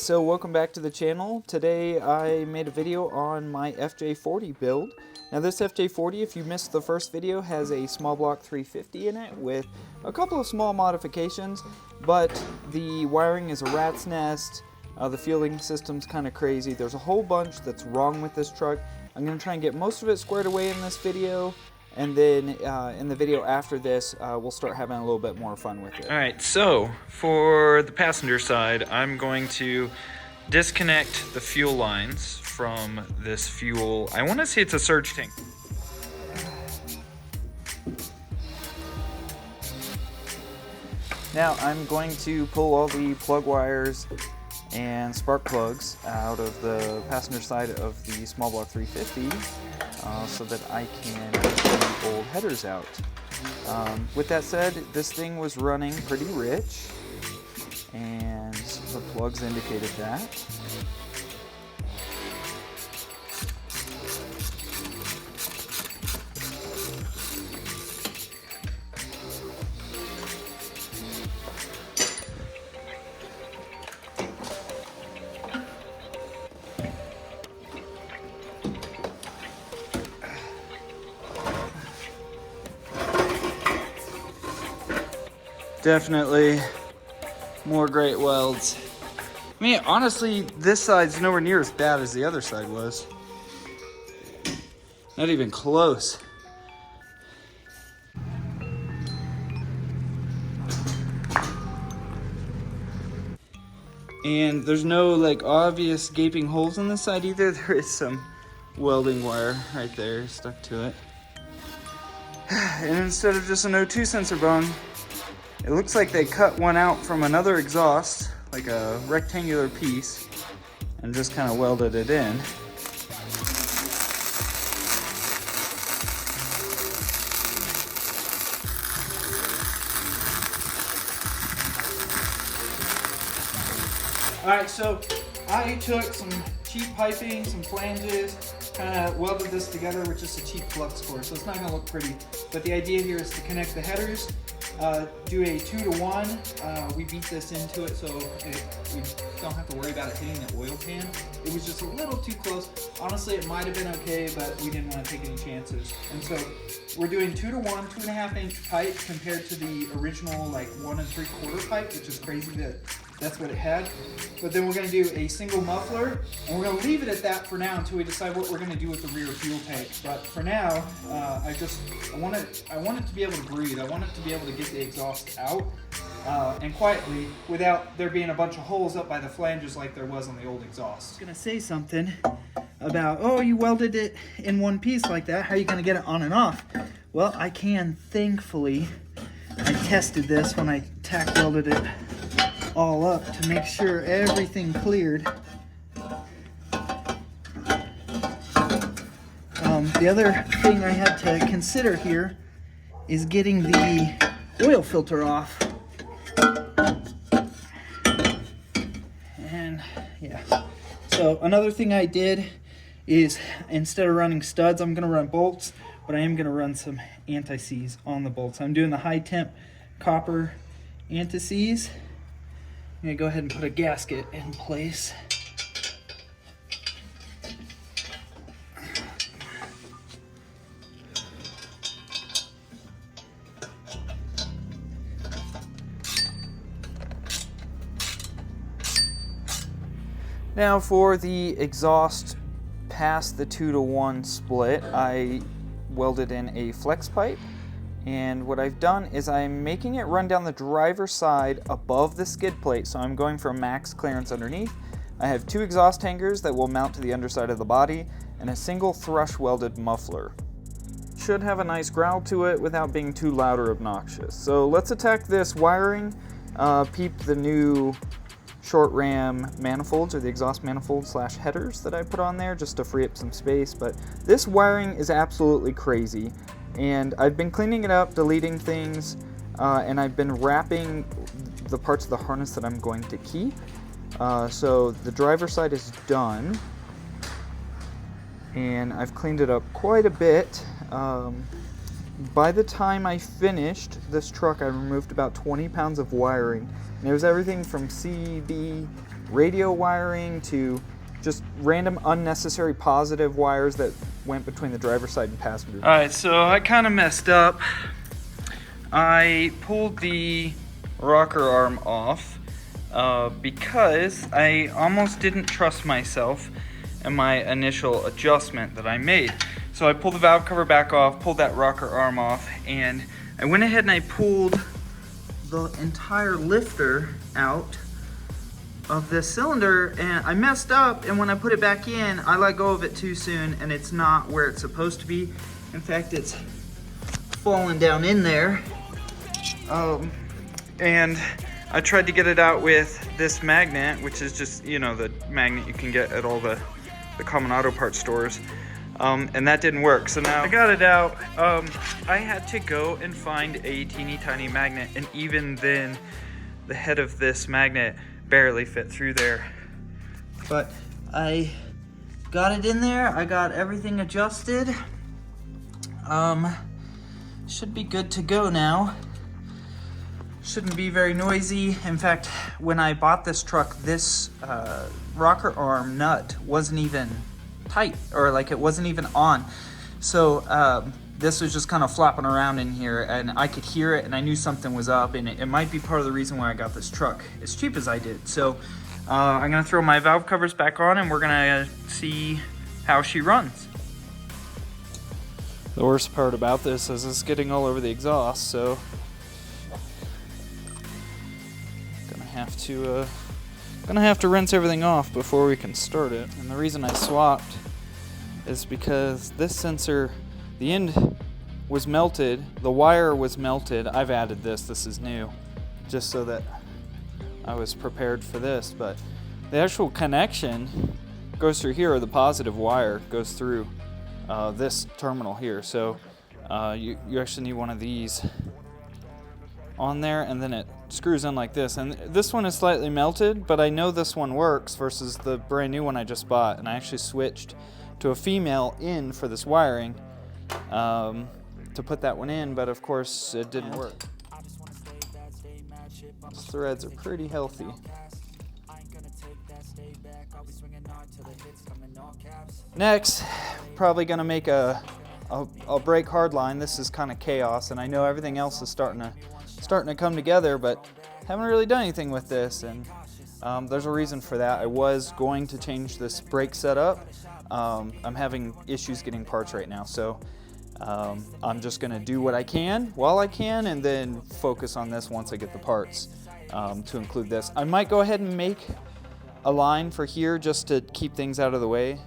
so welcome back to the channel. Today I made a video on my FJ40 build. Now this FJ40, if you missed the first video, has a small block 350 in it with a couple of small modifications, but the wiring is a rat's nest, the fueling system's kind of crazy. There's a whole bunch that's wrong with this truck. I'm going to try and get most of it squared away in this video, and then in the video after this, we'll start having a little bit more fun with it. Alright, so for the passenger side, I'm going to disconnect the fuel lines from this fuel. I want to say it's a surge tank. Now I'm going to pull all the plug wires and spark plugs out of the passenger side of the small block 350 so that I can get the old headers out. With that said, this thing was running pretty rich, and the plugs indicated that. Definitely more great welds. I mean, honestly, this side's nowhere near as bad as the other side was. Not even close. And there's no like obvious gaping holes on this side either. There is some welding wire right there stuck to it. And instead of just an O2 sensor bung, it looks like they cut one out from another exhaust, like a rectangular piece, and just kind of welded it in. Alright, so I took some cheap piping, some flanges, kind of welded this together with just a cheap flux core, so it's not going to look pretty. But the idea here is to connect the headers, do a 2-to-1. We beat this into it so we don't have to worry about it hitting the oil pan. It was just a little too close. Honestly, it might have been okay, but we didn't want to take any chances. And so we're doing 2-to-1, 2.5-inch pipe compared to the original like 1 3/4 pipe, which is crazy that that's what it had. But then we're going to do a single muffler, and we're going to leave it at that for now until we decide what we're going to do with the rear fuel tank. But for now, I want it to be able to breathe. I want it to be able to get the exhaust out and quietly without there being a bunch of holes up by the flanges like there was on the old exhaust. I'm going to say something about, oh, you welded it in one piece like that. How are you going to get it on and off? Well, I can, thankfully. I tested this when I tack welded it all up to make sure everything cleared. The other thing I had to consider here is getting the oil filter off. And yeah, so another thing I did is instead of running studs, I'm going to run bolts, but I am going to run some anti-seize on the bolts. I'm doing the high temp copper anti-seize. I'm going to go ahead and put a gasket in place. Now for the exhaust past the 2-to-1 split, I welded in a flex pipe. And what I've done is I'm making it run down the driver's side above the skid plate, so I'm going for max clearance underneath. I have 2 exhaust hangers that will mount to the underside of the body, and a single thrush welded muffler. Should have a nice growl to it without being too loud or obnoxious. So let's attack this wiring, peep the new short ram manifolds, or the exhaust manifold / headers that I put on there just to free up some space. But this wiring is absolutely crazy. And I've been cleaning it up, deleting things, and I've been wrapping the parts of the harness that I'm going to keep. So the driver's side is done, and I've cleaned it up quite a bit. By the time I finished this truck, I removed about 20 pounds of wiring. And it was everything from CB radio wiring to just random unnecessary positive wires that went between the driver's side and passenger. All right, so I kind of messed up. I pulled the rocker arm off because I almost didn't trust myself in my initial adjustment that I made. So I pulled the valve cover back off, pulled that rocker arm off, and I went ahead and I pulled the entire lifter out of this cylinder, and I messed up, and when I put it back in, I let go of it too soon, and it's not where it's supposed to be. In fact, it's falling down in there. And I tried to get it out with this magnet, which is just, you know, the magnet you can get at all the common auto parts stores. And that didn't work. So now I got it out. I had to go and find a teeny tiny magnet, and even then the head of this magnet barely fit through there. But I got it in there. I got everything adjusted. Should be good to go now. Shouldn't be very noisy. In fact, when I bought this truck, this rocker arm nut wasn't even tight, or like it wasn't even on. So this was just kind of flopping around in here, and I could hear it, and I knew something was up, and it might be part of the reason why I got this truck as cheap as I did. So I'm gonna throw my valve covers back on, and we're gonna see how she runs. The worst part about this is it's getting all over the exhaust, so gonna have to rinse everything off before we can start it. And the reason I swapped is because this sensor, the end was melted, the wire was melted. I've added this is new, just so that I was prepared for this, but the actual connection goes through here, or the positive wire goes through this terminal here. So you actually need one of these on there, and then it screws in like this. And this one is slightly melted, but I know this one works versus the brand new one I just bought. And I actually switched to a female in for this wiring to put that one in, but of course it didn't work. These threads are pretty healthy. Next, probably gonna make a brake hard line. This is kind of chaos, and I know everything else is starting to come together, but haven't really done anything with this, and there's a reason for that. I was going to change this brake setup. I'm having issues getting parts right now, so I'm just gonna do what I can while I can, and then focus on this once I get the parts to include this. I might go ahead and make a line for here just to keep things out of the way.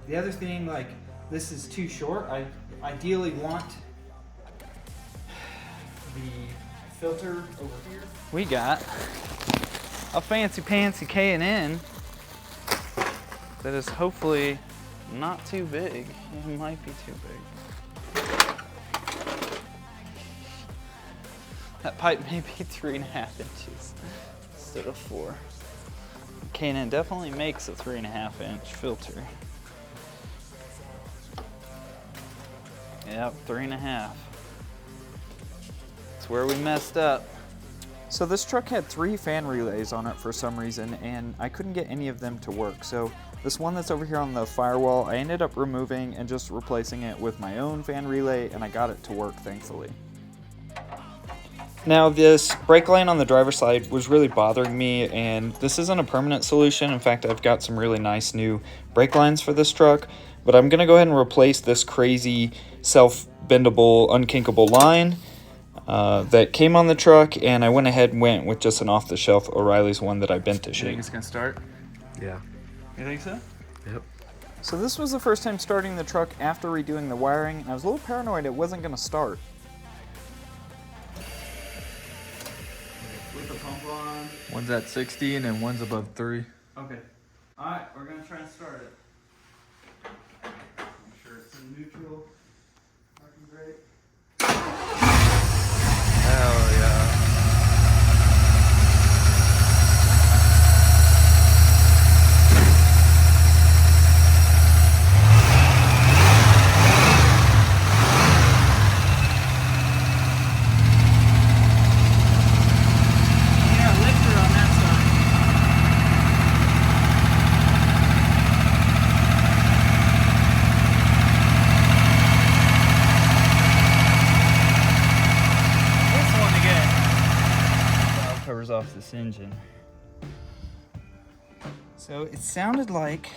The other thing, like, this is too short. I ideally want the filter over here. We got a fancy pantsy K&N that is hopefully not too big. It might be too big. That pipe may be 3.5 inches instead of 4. K&N definitely makes a 3.5 inch filter. Yep, 3.5. That's where we messed up. So this truck had 3 fan relays on it for some reason, and I couldn't get any of them to work. So this one that's over here on the firewall, I ended up removing and just replacing it with my own fan relay, and I got it to work, thankfully. Now this brake line on the driver's side was really bothering me, and this isn't a permanent solution. In fact, I've got some really nice new brake lines for this truck, but I'm gonna go ahead and replace this crazy self-bendable, unkinkable line that came on the truck, and I went ahead and went with just an off-the-shelf O'Reilly's one that I bent to shape. You think it's gonna start? Yeah. You think so? Yep. So this was the first time starting the truck after redoing the wiring, and I was a little paranoid it wasn't gonna start. Put the pump on. One's at 60 and then one's above 3. Okay. Alright, we're gonna try and start it. Make sure it's in neutral. Working great. Hell yeah. covers off this engine. So it sounded like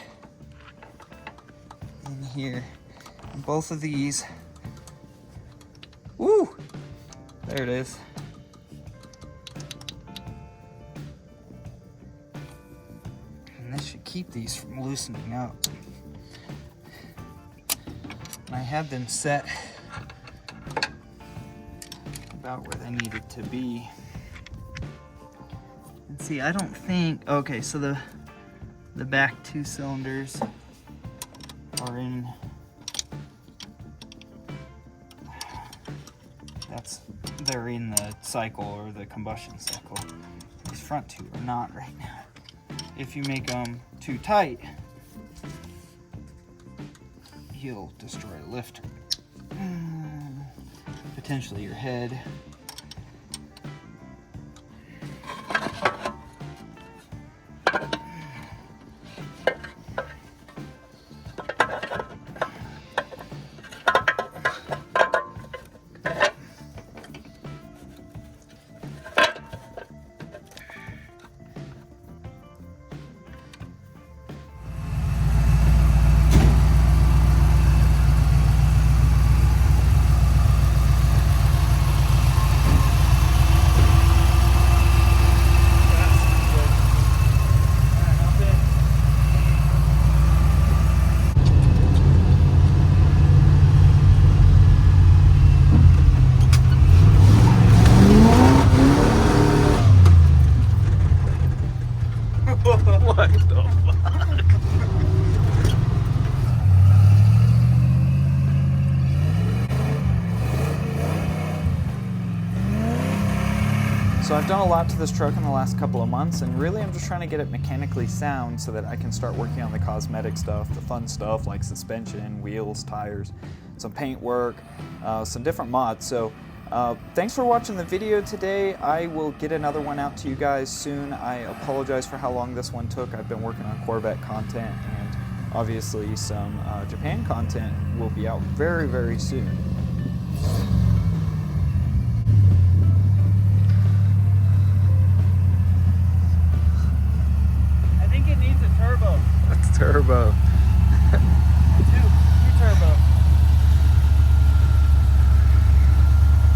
in here, in both of these, woo, there it is. And this should keep these from loosening up. And I had them set about where they needed to be. And see, I don't think, okay, so the back 2 cylinders are in, they're in the cycle or the combustion cycle. These front 2 are not right now. If you make them too tight, you'll destroy a lifter. Potentially your head. What the fuck? So I've done a lot to this truck in the last couple of months, and really I'm just trying to get it mechanically sound so that I can start working on the cosmetic stuff, the fun stuff like suspension, wheels, tires, some paint work, some different mods. So thanks for watching the video today. I will get another one out to you guys soon. I apologize for how long this one took. I've been working on Corvette content, and obviously some Japan content will be out very, very soon. I think it needs a turbo. That's turbo.